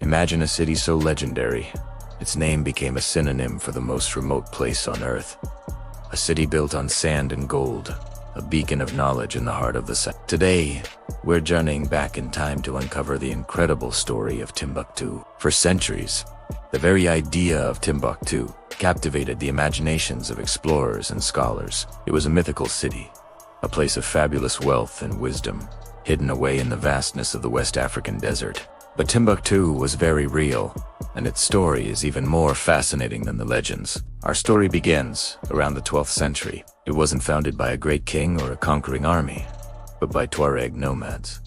Imagine a city so legendary, its name became a synonym for the most remote place on Earth. A city built on sand and gold, a beacon of knowledge in the heart of the Sahara. Today, we're journeying back in time to uncover the incredible story of Timbuktu. For centuries, the very idea of Timbuktu captivated the imaginations of explorers and scholars. It was a mythical city, a place of fabulous wealth and wisdom, hidden away in the vastness of the West African desert. But Timbuktu was very real, and its story is even more fascinating than the legends. Our story begins around the 12th century. It wasn't founded by a great king or a conquering army, but by Tuareg nomads.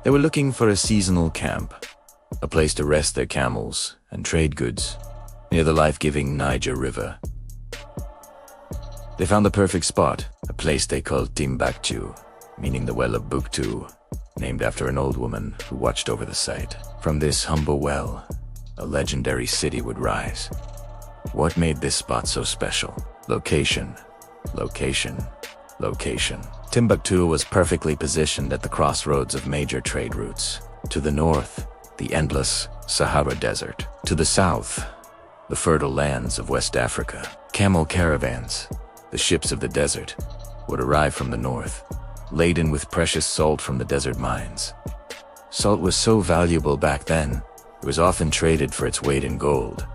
They were looking for a seasonal camp, a place to rest their camels and trade goods near the life-giving Niger River. They found the perfect spot, a place they called Timbuktu, meaning the Well of Buktu, named after an old woman who watched over the site. From this humble well, a legendary city would rise. What made this spot so special? Location, location, location. Timbuktu was perfectly positioned at the crossroads of major trade routes. To the north, the endless Sahara Desert. To the south, the fertile lands of West Africa. Camel caravans, the ships of the desert, would arrive from the north, laden with precious salt from the desert mines. Salt was so valuable back then, it was often traded for its weight in gold.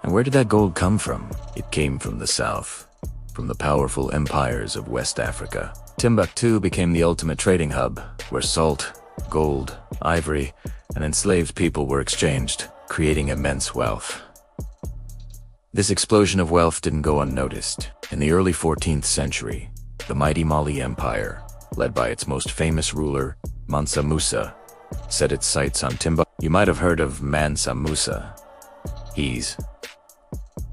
And where did that gold come from? It came from the south, from the powerful empires of West Africa. Timbuktu became the ultimate trading hub, where salt, gold, ivory, and enslaved people were exchanged, creating immense wealth. This explosion of wealth didn't go unnoticed. In the early 14th century, the mighty Mali Empire, led by its most famous ruler, Mansa Musa, set its sights on Timbuktu. You might have heard of Mansa Musa. He's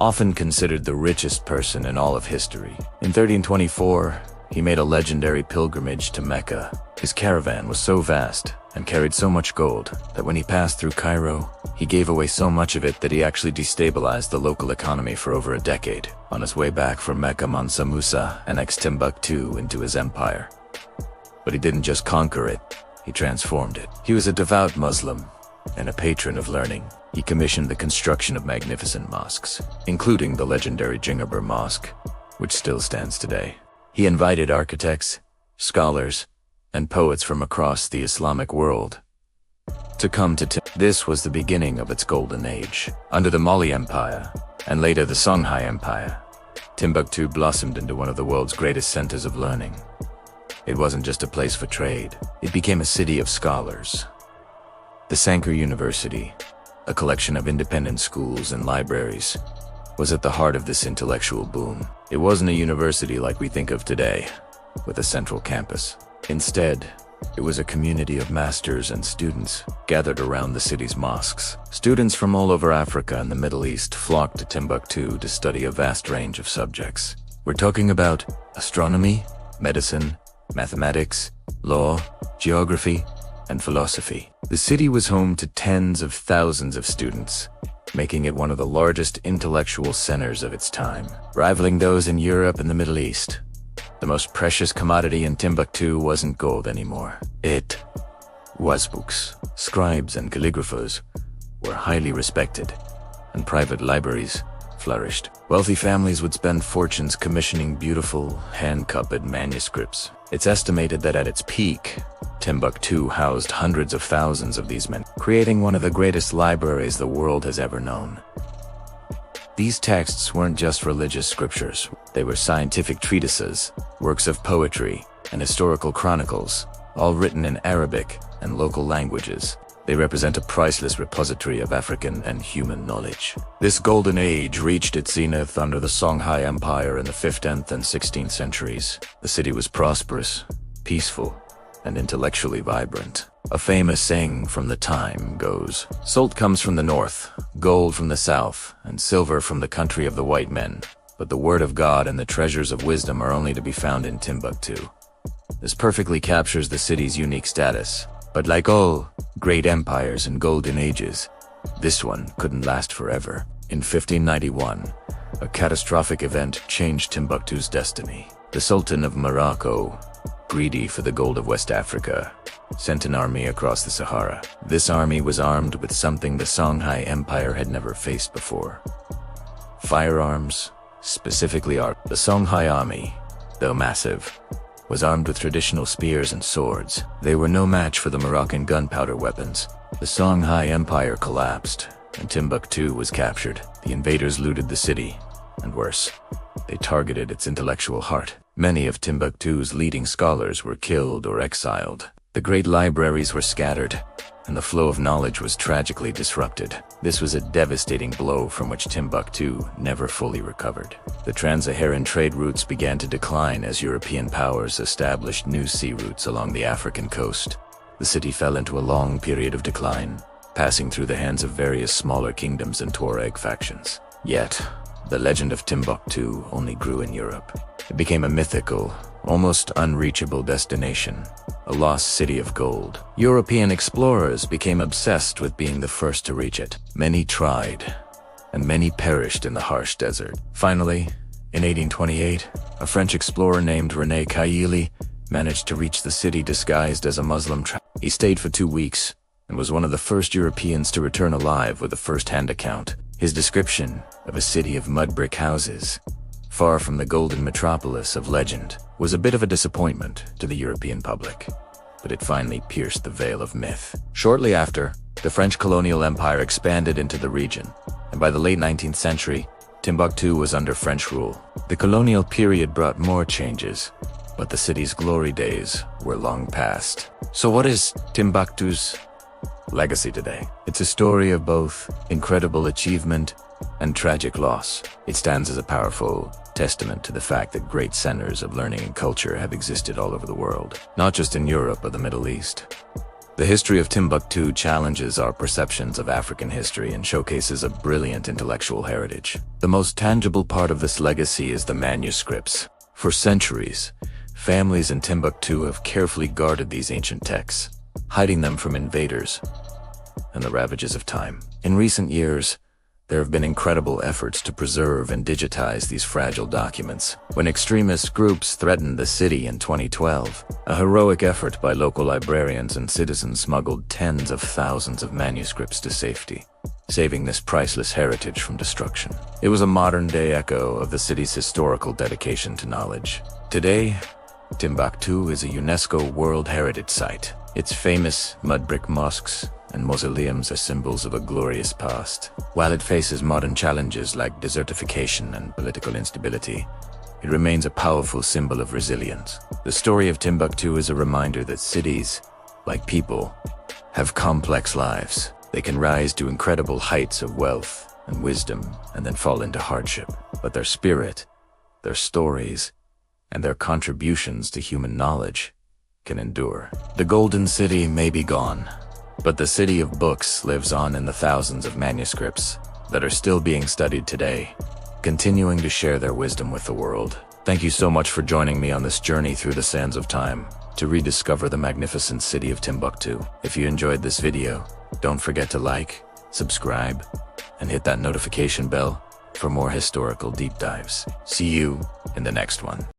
often considered the richest person in all of history. In 1324, he made a legendary pilgrimage to Mecca. His caravan was so vast and carried so much gold that when he passed through Cairo, he gave away so much of it that he actually destabilized the local economy for over a decade. On his way back from Mecca, Mansa Musa annexed Timbuktu into his empire. But he didn't just conquer it, he transformed it. He was a devout Muslim and a patron of learning. He commissioned the construction of magnificent mosques, including the legendary Jingabur Mosque, which still stands today. He invited architects, scholars, and poets from across the Islamic world to come to Timbuktu. This was the beginning of its golden age. Under the Mali Empire, and later the Songhai Empire, Timbuktu blossomed into one of the world's greatest centers of learning. It wasn't just a place for trade, it became a city of scholars. The Sankar University, a collection of independent schools and libraries, was at the heart of this intellectual boom. It wasn't a university like we think of today, with a central campus. Instead, it was a community of masters and students gathered around the city's mosques. Students from all over Africa and the Middle East flocked to Timbuktu to study a vast range of subjects. We're talking about astronomy, medicine, mathematics, law, geography, and philosophy. The city was home to tens of thousands of students, making it one of the largest intellectual centers of its time, rivaling those in Europe and the Middle East. The most precious commodity in Timbuktu wasn't gold anymore. It was books. Scribes and calligraphers were highly respected, and private libraries flourished. Wealthy families would spend fortunes commissioning beautiful, hand-copied manuscripts. It's estimated that at its peak, Timbuktu housed hundreds of thousands of these men, creating one of the greatest libraries the world has ever known. These texts weren't just religious scriptures. They were scientific treatises, works of poetry, and historical chronicles, all written in Arabic and local languages. They represent a priceless repository of African and human knowledge. This golden age reached its zenith under the Songhai Empire in the 15th and 16th centuries. The city was prosperous, peaceful, and intellectually vibrant. A famous saying from the time goes, "Salt comes from the north, gold from the south, and silver from the country of the white men. But the word of God and the treasures of wisdom are only to be found in Timbuktu." This perfectly captures the city's unique status. But like all great empires and golden ages, this one couldn't last forever. In 1591, a catastrophic event changed Timbuktu's destiny. The Sultan of Morocco, greedy for the gold of West Africa, sent an army across the Sahara. This army was armed with something the Songhai Empire had never faced before: firearms, specifically the Songhai army, though massive, was armed with traditional spears and swords. They were no match for the Moroccan gunpowder weapons. The Songhai Empire collapsed, and Timbuktu was captured. The invaders looted the city, and worse, they targeted its intellectual heart. Many of Timbuktu's leading scholars were killed or exiled. The great libraries were scattered, and the flow of knowledge was tragically disrupted. This was a devastating blow from which Timbuktu never fully recovered. The trans-Saharan trade routes began to decline as European powers established new sea routes along the African coast. The city fell into a long period of decline, passing through the hands of various smaller kingdoms and Tuareg factions. Yet, the legend of Timbuktu only grew in Europe. It became a mythical, almost unreachable destination, a lost city of gold. European explorers became obsessed with being the first to reach it. Many tried, and many perished in the harsh desert. Finally, in 1828, a French explorer named René Cailly managed to reach the city disguised as a Muslim traveler. He stayed for 2 weeks and was one of the first Europeans to return alive with a first-hand account. His description of a city of mud brick houses, far from the golden metropolis of legend, was a bit of a disappointment to the European public, but it finally pierced the veil of myth. Shortly after, the French colonial empire expanded into the region, and by the late 19th century, Timbuktu was under French rule. The colonial period brought more changes, but the city's glory days were long past. So what is Timbuktu's legacy today? It's a story of both incredible achievement and tragic loss. It stands as a powerful testament to the fact that great centers of learning and culture have existed all over the world, not just in Europe or the Middle East. The history of Timbuktu challenges our perceptions of African history and showcases a brilliant intellectual heritage. The most tangible part of this legacy is the manuscripts. For centuries, families in Timbuktu have carefully guarded these ancient texts, hiding them from invaders and the ravages of time. In recent years, there have been incredible efforts to preserve and digitize these fragile documents. When extremist groups threatened the city in 2012, a heroic effort by local librarians and citizens smuggled tens of thousands of manuscripts to safety, saving this priceless heritage from destruction. It was a modern-day echo of the city's historical dedication to knowledge. Today, Timbuktu is a UNESCO World Heritage Site. Its famous mud brick mosques and mausoleums are symbols of a glorious past. While it faces modern challenges like desertification and political instability, it remains a powerful symbol of resilience. The story of Timbuktu is a reminder that cities, like people, have complex lives. They can rise to incredible heights of wealth and wisdom and then fall into hardship. But their spirit, their stories, and their contributions to human knowledge can endure. The Golden City may be gone, but the city of books lives on in the thousands of manuscripts that are still being studied today, continuing to share their wisdom with the world. Thank you so much for joining me on this journey through the sands of time to rediscover the magnificent city of Timbuktu. If you enjoyed this video, don't forget to like, subscribe, and hit that notification bell for more historical deep dives. See you in the next one.